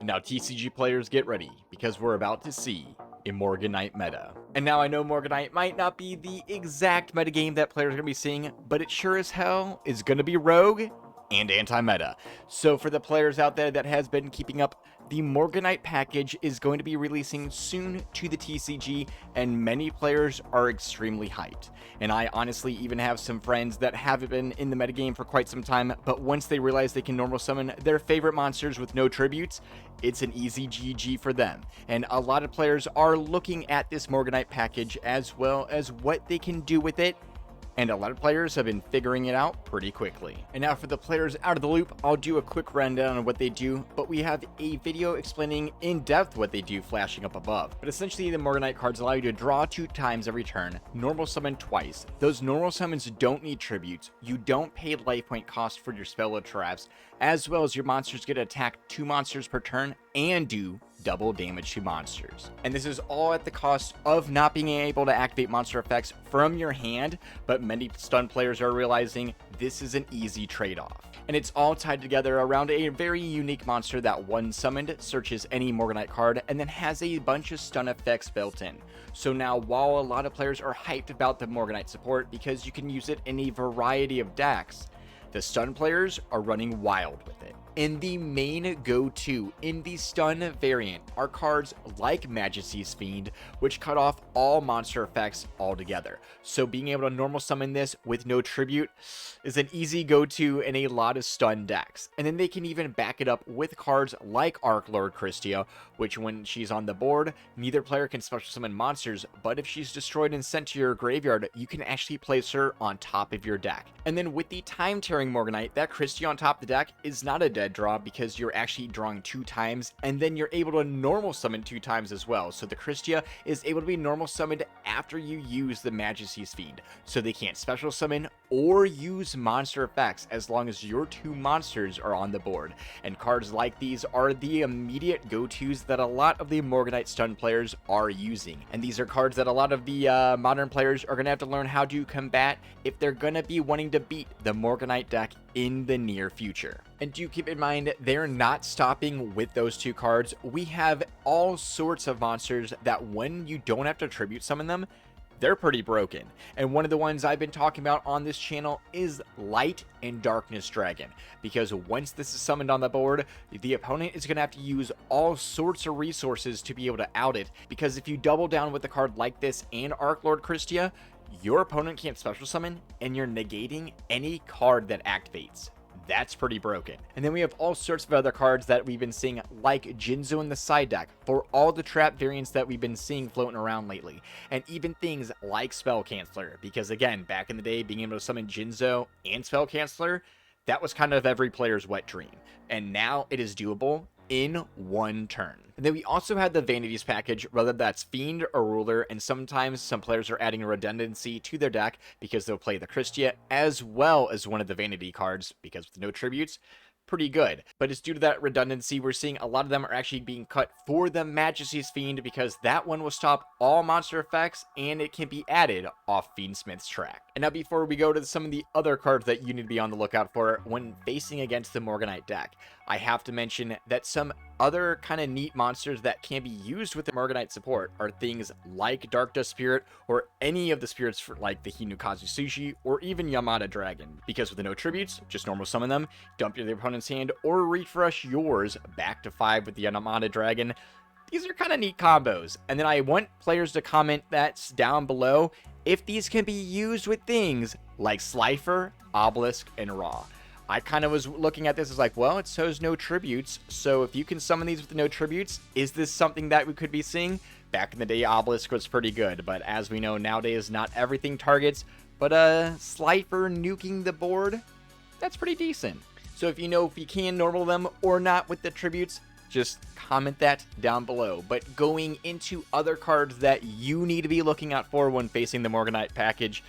Now TCG players, get ready, because we're about to see a Morganite meta. And now I know Morganite might not be the exact metagame that players are going to be seeing, but it sure as hell is going to be rogue and anti-meta. So for the players out there that has been keeping up, the Morganite package is going to be releasing soon to the TCG, and many players are extremely hyped. And I honestly even have some friends that haven't been in the metagame for quite some time, but once they realize they can normal summon their favorite monsters with no tributes, it's an easy GG for them. And a lot of players are looking at this Morganite package as well as what they can do with it, and a lot of players have been figuring it out pretty quickly. And now for the players out of the loop, I'll do a quick rundown on what they do, but we have a video explaining in depth what they do flashing up above. But essentially, the Morganite cards allow you to draw 2 times every turn, normal summon twice. Those normal summons don't need tributes, you don't pay life point cost for your spell or traps, as well as your monsters get to attack 2 monsters per turn and do double damage to monsters. And this is all at the cost of not being able to activate monster effects from your hand, but many stun players are realizing this is an easy trade-off. And it's all tied together around a very unique monster that when summoned searches any Morganite card and then has a bunch of stun effects built in. So now while a lot of players are hyped about the Morganite support because you can use it in a variety of decks, the stun players are running wild with it. And the main go-to in the stun variant are cards like Majesty's Fiend, which cut off all monster effects altogether. So being able to normal summon this with no tribute is an easy go-to in a lot of stun decks. And then they can even back it up with cards like Archlord Christia, which when she's on the board, neither player can special summon monsters, but if she's destroyed and sent to your graveyard, you can actually place her on top of your deck. And then with the time tearing Morganite, that Christia on top of the deck is not a dead draw because you're actually drawing 2 times, and then you're able to normal summon 2 times as well. So the Christia is able to be normal summoned after you use the Majesty's Fiend, so they can't special summon or use monster effects as long as your 2 monsters are on the board. And cards like these are the immediate go-tos that a lot of the Morganite stun players are using, and these are cards that a lot of the modern players are going to have to learn how to combat if they're going to be wanting to beat the Morganite deck in the near future. And do keep in mind, they're not stopping with those 2 cards. We have all sorts of monsters that when you don't have to tribute summon them, they're pretty broken. And one of the ones I've been talking about on this channel is Light and Darkness Dragon, because once this is summoned on the board, the opponent is going to have to use all sorts of resources to be able to out it, because if you double down with a card like this and Archlord Christia, your opponent can't special summon, and you're negating any card that activates. That's pretty broken. And then we have all sorts of other cards that we've been seeing, like Jinzo in the side deck, for all the trap variants that we've been seeing floating around lately. And even things like Spell Canceller, because again, back in the day, being able to summon Jinzo and Spell Canceller, that was kind of every player's wet dream. And now it is doable in 1 turn. And then we also had the Vanities package, whether that's Fiend or Ruler, and sometimes some players are adding a redundancy to their deck because they'll play the Christia as well as one of the Vanity cards, because with no tributes, pretty good. But it's due to that redundancy, we're seeing a lot of them are actually being cut for the Majesty's Fiend, because that one will stop all monster effects and it can be added off Fiendsmith's track. And now before we go to some of the other cards that you need to be on the lookout for when facing against the Morganite deck, I have to mention that some other kind of neat monsters that can be used with the Morganite support are things like Dark Dust Spirit, or any of the spirits for like the Hinukazu Sushi, or even Yamada Dragon, because with the no tributes, just normal summon them, dump your opponent's hand, or refresh yours back to 5 with the Yamada Dragon. These are kind of neat combos. And then I want players to comment that down below if these can be used with things like Slifer, Obelisk, and Raw. I kind of was looking at this as like, well, it shows no tributes, so if you can summon these with no tributes, is this something that we could be seeing? Back in the day, Obelisk was pretty good, but as we know nowadays, not everything targets, but Slifer nuking the board, that's pretty decent. So if you know if you can normal them or not with the tributes, just comment that down below. But going into other cards that you need to be looking out for when facing the Morganite package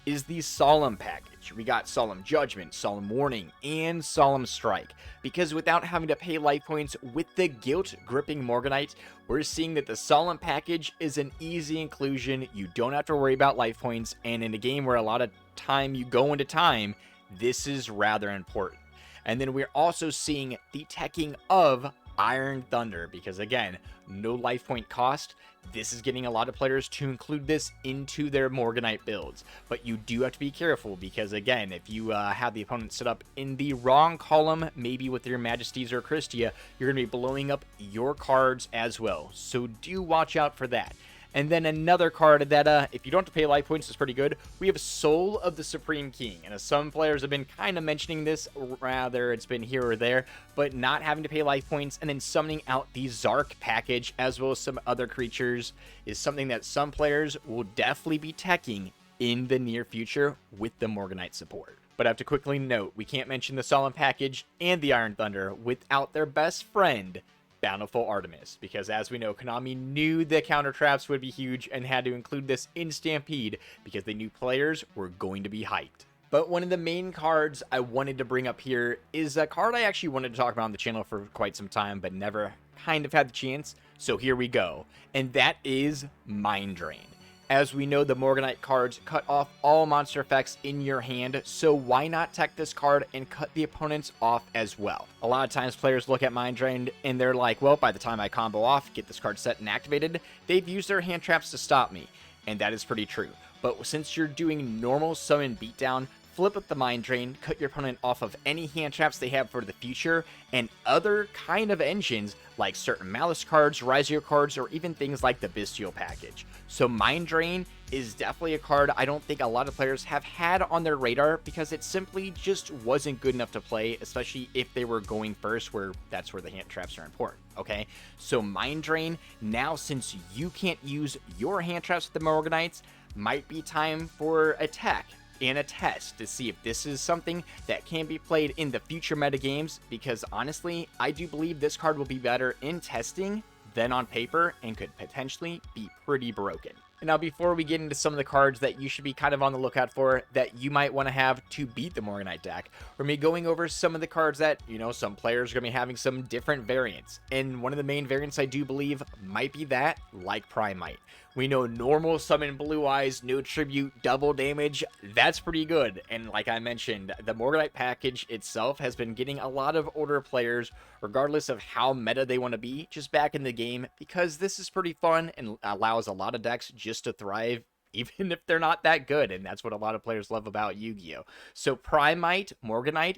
is the Solemn package. We got Solemn Judgment, Solemn Warning, and Solemn Strike. Because without having to pay life points with the Guilt Gripping Morganite, we're seeing that the Solemn package is an easy inclusion. You don't have to worry about life points, and in a game where a lot of time you go into time, this is rather important. And then we're also seeing the teching of Iron Thunder, because again, no life point cost. This is getting a lot of players to include this into their Morganite builds, but you do have to be careful because again, if you have the opponent set up in the wrong column, maybe with your Majesties or Christia, you're going to be blowing up your cards as well, so do watch out for that. And then another card that, if you don't have to pay life points, is pretty good. We have Soul of the Supreme King. And as some players have been kind of mentioning this, rather it's been here or there, but not having to pay life points and then summoning out the Zark package as well as some other creatures is something that some players will definitely be teching in the near future with the Morganite support. But I have to quickly note, we can't mention the Solemn package and the Iron Thunder without their best friend, Bountiful Artemis, because as we know, Konami knew the counter traps would be huge and had to include this in Stampede because they knew players were going to be hyped. But one of the main cards I wanted to bring up here is a card I actually wanted to talk about on the channel for quite some time, but never kind of had the chance, so here we go. And that is Mind Drain. As we know, the Morganite cards cut off all monster effects in your hand, so why not tech this card and cut the opponents off as well? A lot of times players look at Mind Drain and they're like, well, by the time I combo off, get this card set and activated, they've used their hand traps to stop me. And that is pretty true. But since you're doing normal summon beatdown, flip up the Mind Drain, cut your opponent off of any hand traps they have for the future, and other kind of engines like certain Malice cards, Rizio cards, or even things like the Bestial package. So Mind Drain is definitely a card I don't think a lot of players have had on their radar because it simply just wasn't good enough to play, especially if they were going first, where that's where the hand traps are important, okay? So Mind Drain, now since you can't use your hand traps with the Morganites, might be time for a tech and a test to see if this is something that can be played in the future metagames, because honestly, I do believe this card will be better in testing than on paper and could potentially be pretty broken. And now before we get into some of the cards that you should be kind of on the lookout for that you might want to have to beat the Morganite deck, we're going to be going over some of the cards that, you know, some players are going to be having some different variants. And one of the main variants I do believe might be that, like Primite. We know normal summon Blue Eyes, no tribute, double damage, that's pretty good. And like I mentioned, the Morganite package itself has been getting a lot of older players, regardless of how meta they want to be, just back in the game, because this is pretty fun and allows a lot of decks just to thrive, even if they're not that good. And that's what a lot of players love about Yu-Gi-Oh! So Primite, Morganite,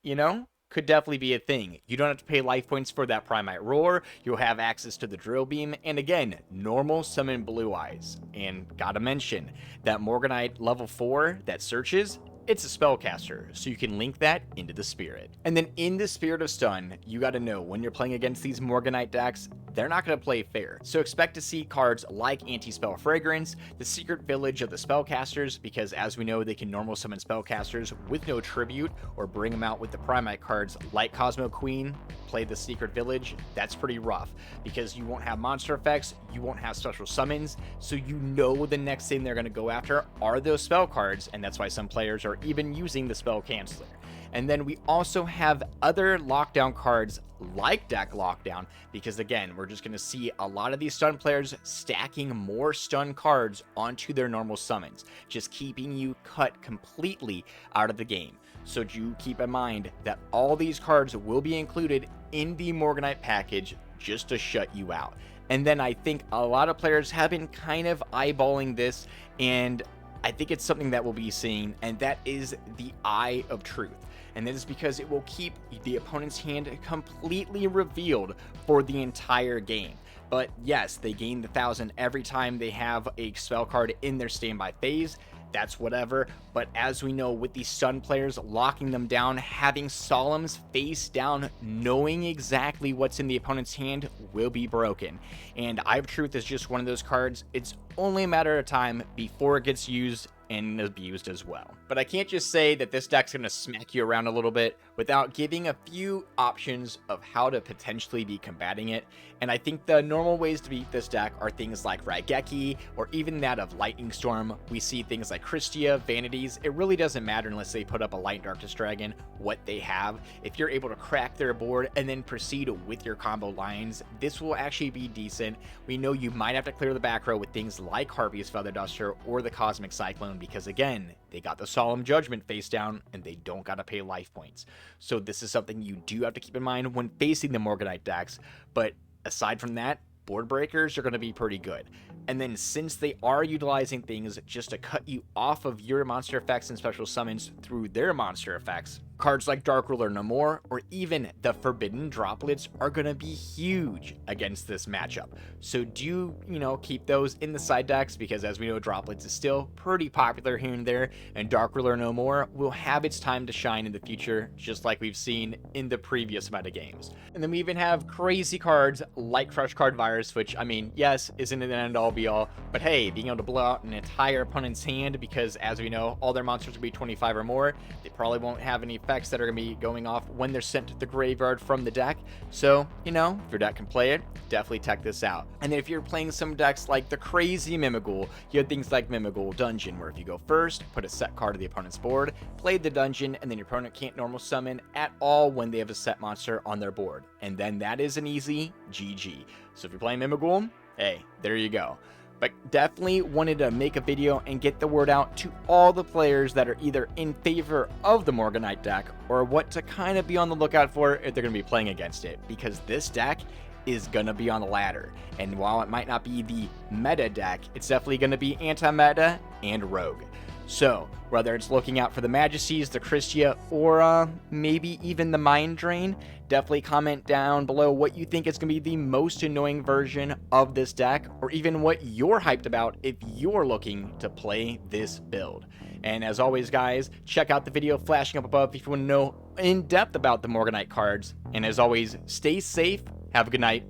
you know, could definitely be a thing. You don't have to pay life points for that Primite Roar. You'll have access to the Drill Beam. And again, normal summon Blue Eyes. And gotta mention, that Morganite level 4 that searches, it's a spellcaster, so you can link that into the Spirit. And then in the Spirit of Stun, you gotta know when you're playing against these Morganite decks, they're not going to play fair. So expect to see cards like Anti-Spell Fragrance, the Secret Village of the Spellcasters, because as we know, they can normal summon spellcasters with no tribute, or bring them out with the Primite cards like Cosmo Queen, play the Secret Village. That's pretty rough, because you won't have monster effects, you won't have special summons, so you know the next thing they're going to go after are those spell cards, and that's why some players are even using the Spell Canceller. And then we also have other lockdown cards like Deck Lockdown, because again, we're just going to see a lot of these stun players stacking more stun cards onto their normal summons, just keeping you cut completely out of the game. So do keep in mind that all these cards will be included in the Morganite package just to shut you out. And then I think a lot of players have been kind of eyeballing this, and I think it's something that we'll be seeing, and that is the Eye of Truth. And that is because it will keep the opponent's hand completely revealed for the entire game. But yes, they gain the 1,000 every time they have a spell card in their standby phase. That's whatever. But as we know, with these stun players, locking them down, having Solemns face down, knowing exactly what's in the opponent's hand will be broken. And Eye of Truth is just one of those cards. It's only a matter of time before it gets used and abused as well. But I can't just say that this deck's going to smack you around a little bit without giving a few options of how to potentially be combating it. And I think the normal ways to beat this deck are things like Raigeki, or even that of Lightning Storm. We see things like Christia, Vanities. It really doesn't matter unless they put up a Light Darkness Dragon, what they have. If you're able to crack their board and then proceed with your combo lines, this will actually be decent. We know you might have to clear the back row with things like Harpy's Feather Duster or the Cosmic Cyclone, down because, again, they got the Solemn Judgment face down and they don't got to pay life points. So this is something you do have to keep in mind when facing the Morganite decks. But aside from that, board breakers are going to be pretty good. And then since they are utilizing things just to cut you off of your monster effects and special summons through their monster effects, cards like Dark Ruler No More or even the Forbidden Droplets are going to be huge against this matchup. So do, keep those in the side decks because, as we know, Droplets is still pretty popular here and there, and Dark Ruler No More will have its time to shine in the future, just like we've seen in the previous meta games. And then we even have crazy cards like Crush Card Virus, which, yes, isn't an end-all be-all, but hey, being able to blow out an entire opponent's hand because, as we know, all their monsters will be 25 or more, they probably won't have any effects that are going to be going off when they're sent to the graveyard from the deck. So, if your deck can play it, definitely check this out. And then if you're playing some decks like the crazy Mimighoul, you have things like Mimighoul Dungeon, where if you go first, put a set card to the opponent's board, play the dungeon, and then your opponent can't normal summon at all when they have a set monster on their board. And then that is an easy GG. So if you're playing Mimighoul, hey, there you go. But definitely wanted to make a video and get the word out to all the players that are either in favor of the Morganite deck or what to kind of be on the lookout for if they're going to be playing against it, because this deck is going to be on the ladder. And while it might not be the meta deck, it's definitely going to be anti-meta and rogue. So, whether it's looking out for the Majesties, the Christia, or maybe even the Mind Drain, definitely comment down below what you think is going to be the most annoying version of this deck, or even what you're hyped about if you're looking to play this build. And as always, guys, check out the video flashing up above if you want to know in depth about the Morganite cards. And as always, stay safe, have a good night,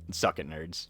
and suck it, nerds.